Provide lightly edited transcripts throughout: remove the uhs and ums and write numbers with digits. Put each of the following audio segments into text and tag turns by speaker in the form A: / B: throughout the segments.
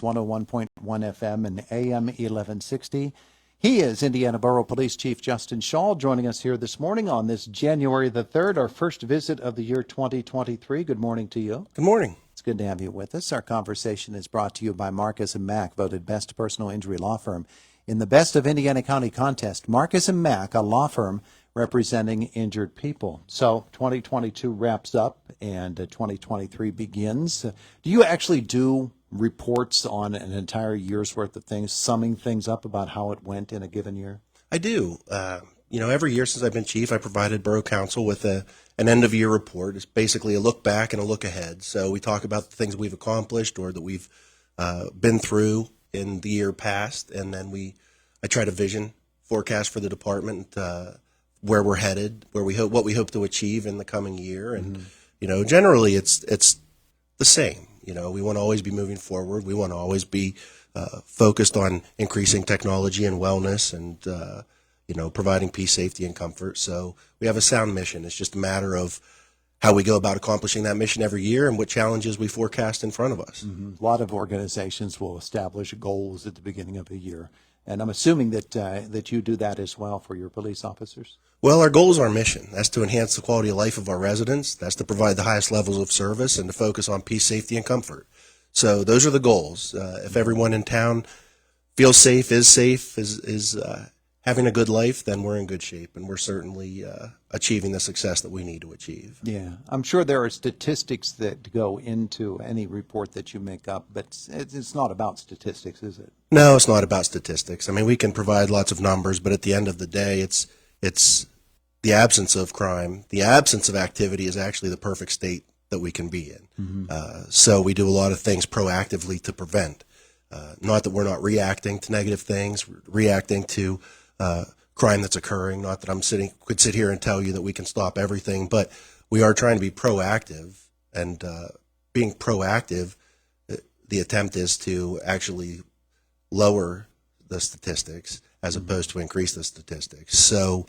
A: 101.1 FM and AM 1160. He is Indiana Borough Police Chief Justin Schawl, joining us here this morning on this January the 3rd, our first visit of the year 2023. Good morning to you.
B: Good morning.
A: It's good to have you with us. Our conversation is brought to you by Marcus & Mack, voted best personal injury law firm in the Best of Indiana County contest. Marcus & Mack, a law firm representing injured people. So 2022 wraps up and 2023 begins. Do you actually do reports on an entire year's worth of things, summing things up about how it went in a given year?
B: I do. Every year since I've been chief, I provided Borough Council with an end-of-year report. It's basically a look back and a look ahead. So we talk about the things we've accomplished or that we've been through in the year past, and then I try to vision forecast for the department, where we're headed, what we hope to achieve in the coming year, and generally it's the same. We want to always be moving forward. We want to always be focused on increasing technology and wellness and, providing peace, safety, and comfort. So we have a sound mission. It's just a matter of how we go about accomplishing that mission every year and what challenges we forecast in front of us.
A: Mm-hmm. A lot of organizations will establish goals at the beginning of a year. And I'm assuming that you do that as well for your police officers?
B: Well, our goal is our mission. That's to enhance the quality of life of our residents. That's to provide the highest levels of service and to focus on peace, safety, and comfort. So those are the goals. If everyone in town feels safe, is having a good life, then we're in good shape, and we're certainly achieving the success that we need to achieve.
A: Yeah, I'm sure there are statistics that go into any report that you make up, but it's not about statistics, is it?
B: No, it's not about statistics. I mean, we can provide lots of numbers, but at the end of the day, it's the absence of crime, the absence of activity is actually the perfect state that we can be in. Mm-hmm. So we do a lot of things proactively to prevent. Not that we're not reacting to negative things, reacting to crime that's occurring. Not that could sit here and tell you that we can stop everything, but we are trying to be proactive. And being proactive, the attempt is to actually lower the statistics as opposed to increase the statistics. So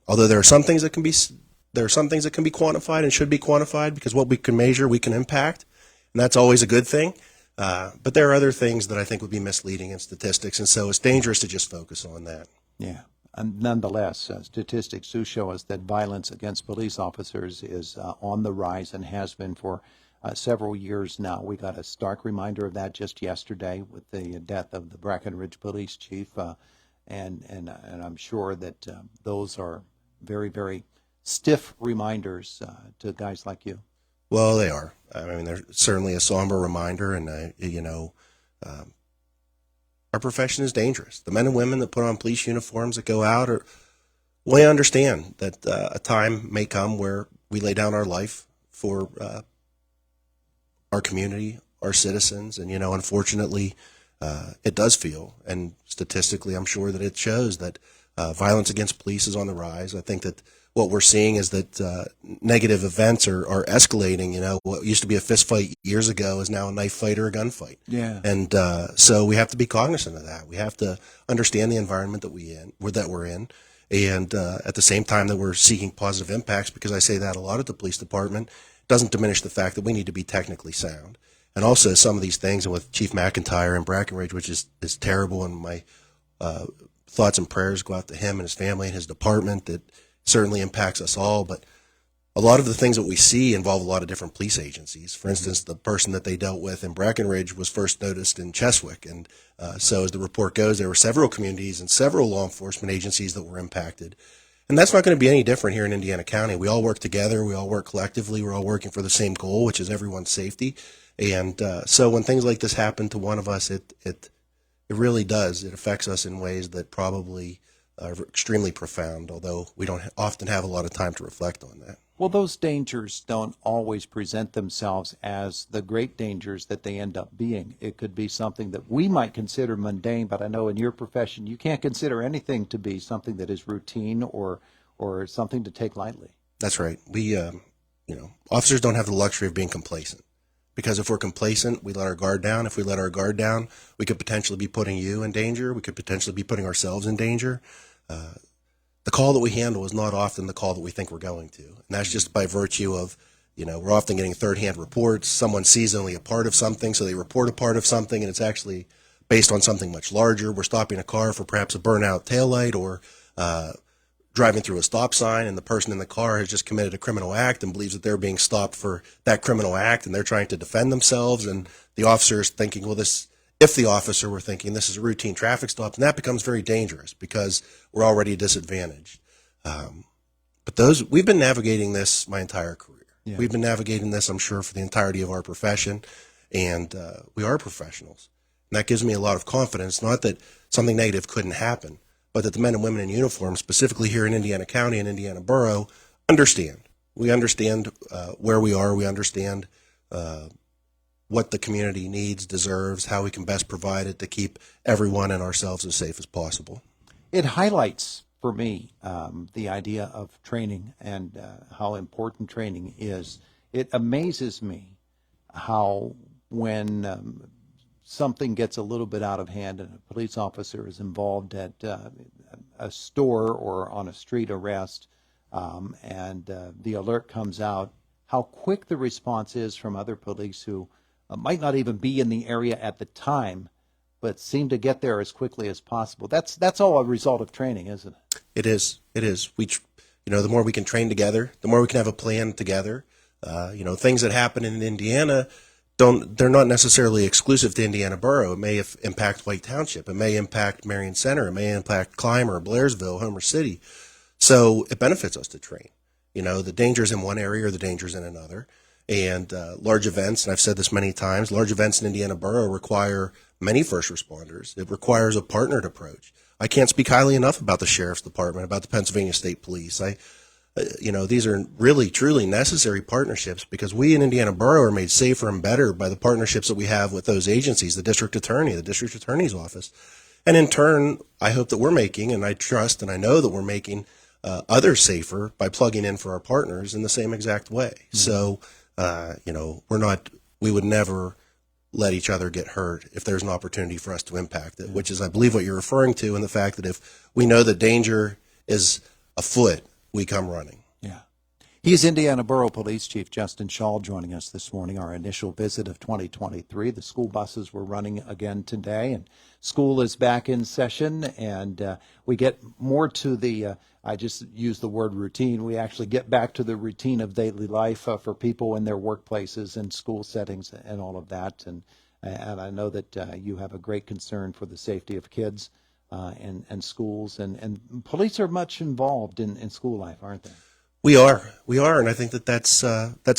B: although there are some things that can be quantified and should be quantified, because what we can measure we can impact, and that's always a good thing. But there are other things that I think would be misleading in statistics, and so it's dangerous to just focus on that.
A: Yeah, and nonetheless, statistics do show us that violence against police officers is on the rise and has been for several years now. We got a stark reminder of that just yesterday with the death of the Brackenridge police chief, and I'm sure that those are very, very stiff reminders to guys like you.
B: Well, they are. I mean, they're certainly a somber reminder, and our profession is dangerous. The men and women that put on police uniforms that go out we understand that a time may come where we lay down our life for our community, our citizens, and unfortunately, it does feel, and statistically, I'm sure that it shows that violence against police is on the rise. I think that what we're seeing is that negative events are escalating. What used to be a fist fight years ago is now a knife fight or a gunfight. Yeah. And so we have to be cognizant of that. We have to understand the environment that we're in, and at the same time that we're seeking positive impacts, because I say that a lot at the police department, doesn't diminish the fact that we need to be technically sound. And also some of these things, and with Chief McIntyre and Brackenridge, which is terrible, and my thoughts and prayers go out to him and his family and his department. It certainly impacts us all, but a lot of the things that we see involve a lot of different police agencies. For instance, the person that they dealt with in Brackenridge was first noticed in Cheswick, and so as the report goes, there were several communities and several law enforcement agencies that were impacted. And that's not going to be any different here in Indiana County. We all work together. We all work collectively. We're all working for the same goal, which is everyone's safety. And so when things like this happen to one of us, it really does. It affects us in ways that probably are extremely profound, although we don't often have a lot of time to reflect on that.
A: Well, those dangers don't always present themselves as the great dangers that they end up being. It could be something that we might consider mundane, but I know in your profession you can't consider anything to be something that is routine or something to take lightly.
B: That's right. We, officers don't have the luxury of being complacent. Because if we're complacent, we let our guard down. If we let our guard down, we could potentially be putting you in danger. We could potentially be putting ourselves in danger. The call that we handle is not often the call that we think we're going to. And that's just by virtue of We're often getting third-hand reports. Someone sees only a part of something, so they report a part of something, and it's actually based on something much larger. We're stopping a car for perhaps a burnout taillight, or driving through a stop sign, and the person in the car has just committed a criminal act and believes that they're being stopped for that criminal act, and they're trying to defend themselves, and the officer is thinking, well, if the officer were thinking this is a routine traffic stop, then that becomes very dangerous because we're already disadvantaged. But we've been navigating this my entire career. Yeah. We've been navigating this, I'm sure, for the entirety of our profession, and we are professionals. And that gives me a lot of confidence, not that something negative couldn't happen, but that the men and women in uniform, specifically here in Indiana County and Indiana Borough, understand. We understand where we are. We understand what the community needs, deserves, how we can best provide it to keep everyone and ourselves as safe as possible.
A: It highlights, for me, the idea of training and how important training is. It amazes me how when something gets a little bit out of hand and a police officer is involved at a store or on a street arrest, and the alert comes out, how quick the response is from other police who might not even be in the area at the time, but seem to get there as quickly as possible. That's all a result of training, isn't it?
B: It is. It is. The more we can train together, the more we can have a plan together. Things that happen in Indiana they're not necessarily exclusive to Indiana Borough. It may impact White Township. It may impact Marion Center. It may impact Clymer, Blairsville, Homer City. So it benefits us to train. The dangers in one area or the dangers in another. And large events, and I've said this many times, large events in Indiana Borough require many first responders. It requires a partnered approach. I can't speak highly enough about the Sheriff's Department, about the Pennsylvania State Police. These are really, truly necessary partnerships because we in Indiana Borough are made safer and better by the partnerships that we have with those agencies, the District Attorney, the District Attorney's Office. And in turn, I hope that we're making, and I trust and I know that we're making others safer by plugging in for our partners in the same exact way. Mm-hmm. So, we would never let each other get hurt if there's an opportunity for us to impact it, which is, I believe, what you're referring to, and the fact that if we know that danger is afoot, we come running.
A: Yeah. He's Indiana Borough Police Chief Justin Schawl joining us this morning, our initial visit of 2023. The school buses were running again today, and school is back in session, and we get more to the, I just use the word routine, we actually get back to the routine of daily life for people in their workplaces and school settings and all of that. And I know that you have a great concern for the safety of kids and schools, and police are much involved in school life, aren't they?
B: We are, and I think that's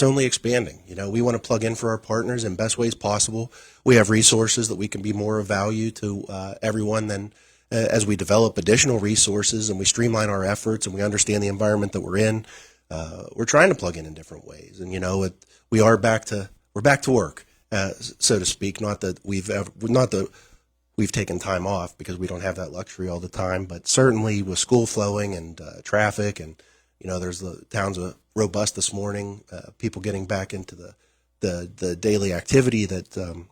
B: only expanding. We want to plug in for our partners in best ways possible. We have resources that we can be more of value to everyone than as we develop additional resources and we streamline our efforts and we understand the environment that we're in. We're trying to plug in different ways, and we're back to work, so to speak. Not that we've taken time off because we don't have that luxury all the time, but certainly with school flowing and traffic and there's the town's robust this morning, people getting back into the daily activity that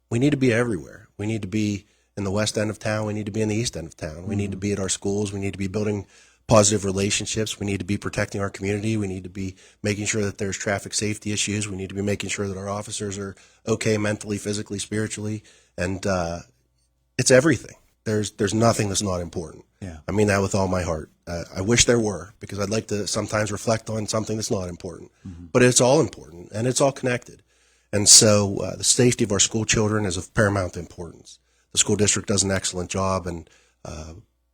B: we need to be everywhere. We need to be in the west end of town. We need to be in the east end of town. We need to be at our schools. We need to be building positive relationships. We need to be protecting our community. We need to be making sure that there's traffic safety issues. We need to be making sure that our officers are okay mentally, physically, spiritually, and it's everything. There's nothing that's not important.
A: Yeah. I
B: mean that with all my heart. I wish there were, because I'd like to sometimes reflect on something that's not important. Mm-hmm. But it's all important, and it's all connected. And so the safety of our school children is of paramount importance. The school district does an excellent job, and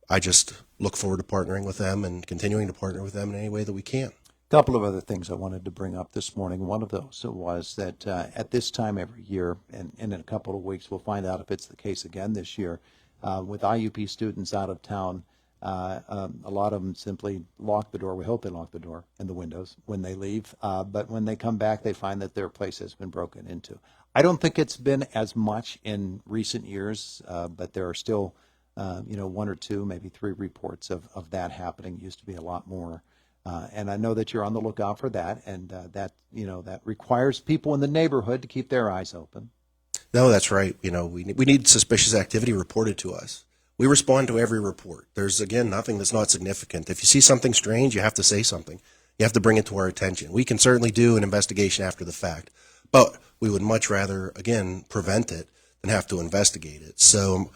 B: I just look forward to partnering with them and continuing to partner with them in any way that we can.
A: A couple of other things I wanted to bring up this morning. One of those was that at this time every year, and in a couple of weeks, we'll find out if it's the case again this year, with IUP students out of town, a lot of them simply lock the door. We hope they lock the door and the windows when they leave. But when they come back, they find that their place has been broken into. I don't think it's been as much in recent years, but there are still, one or two, maybe three reports of that happening. It used to be a lot more. And I know that you're on the lookout for that, and that requires people in the neighborhood to keep their eyes open.
B: No, that's right. We need suspicious activity reported to us. We respond to every report. There's, again, nothing that's not significant. If you see something strange, you have to say something. You have to bring it to our attention. We can certainly do an investigation after the fact, but we would much rather, again, prevent it than have to investigate it. So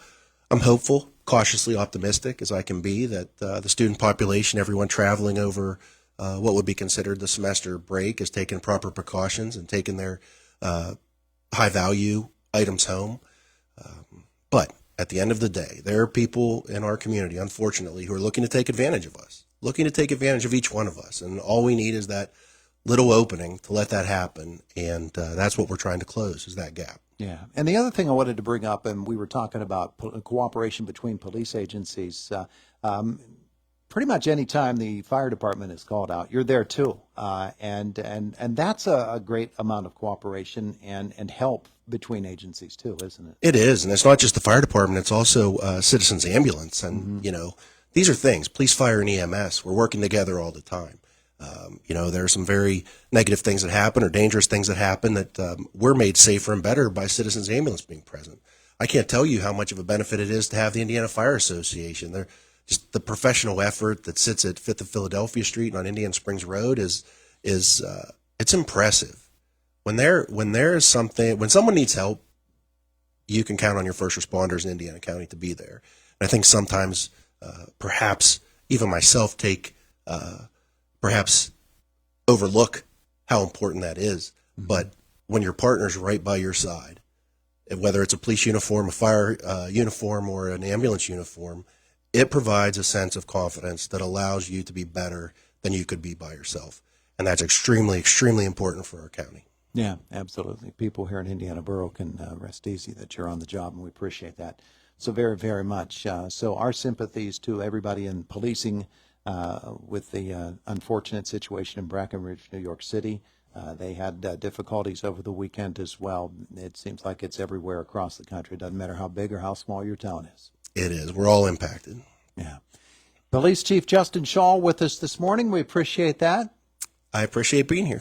B: I'm hopeful, cautiously optimistic as I can be, that the student population, everyone traveling over what would be considered the semester break, is taking proper precautions and taking their high-value items home. But at the end of the day, there are people in our community, unfortunately, who are looking to take advantage of us, looking to take advantage of each one of us. And all we need is that little opening to let that happen. And that's what we're trying to close, is that gap.
A: Yeah. And the other thing I wanted to bring up, and we were talking about cooperation between police agencies, pretty much any time the fire department is called out, you're there too. And that's a great amount of cooperation and help between agencies too, isn't it?
B: It is. And it's not just the fire department. It's also Citizens Ambulance. And, you know, these are things, police, fire, and EMS. We're working together all the time. You know, there are some very negative things that happen or dangerous things that happen that we're made safer and better by Citizens Ambulance being present. I can't tell you how much of a benefit it is to have the Indiana Fire Association. They're just the professional effort that sits at 5th of Philadelphia Street and on Indian Springs Road is it's impressive. When someone needs help, you can count on your first responders in Indiana County to be there. And I think sometimes, perhaps even myself, perhaps overlook how important that is. But when your partner's right by your side, whether it's a police uniform, a fire uniform, or an ambulance uniform, it provides a sense of confidence that allows you to be better than you could be by yourself. And that's extremely, extremely important for our county.
A: Yeah, absolutely. People here in Indiana Borough can rest easy that you're on the job, and we appreciate that so very, very much. So our sympathies to everybody in policing with the unfortunate situation in Brackenridge, New York City. They had difficulties over the weekend as well. It seems like it's everywhere across the country. It doesn't matter how big or how small your town is.
B: It is. We're all impacted.
A: Yeah. Police Chief Justin Schawl with us this morning. We appreciate that.
B: I appreciate being here.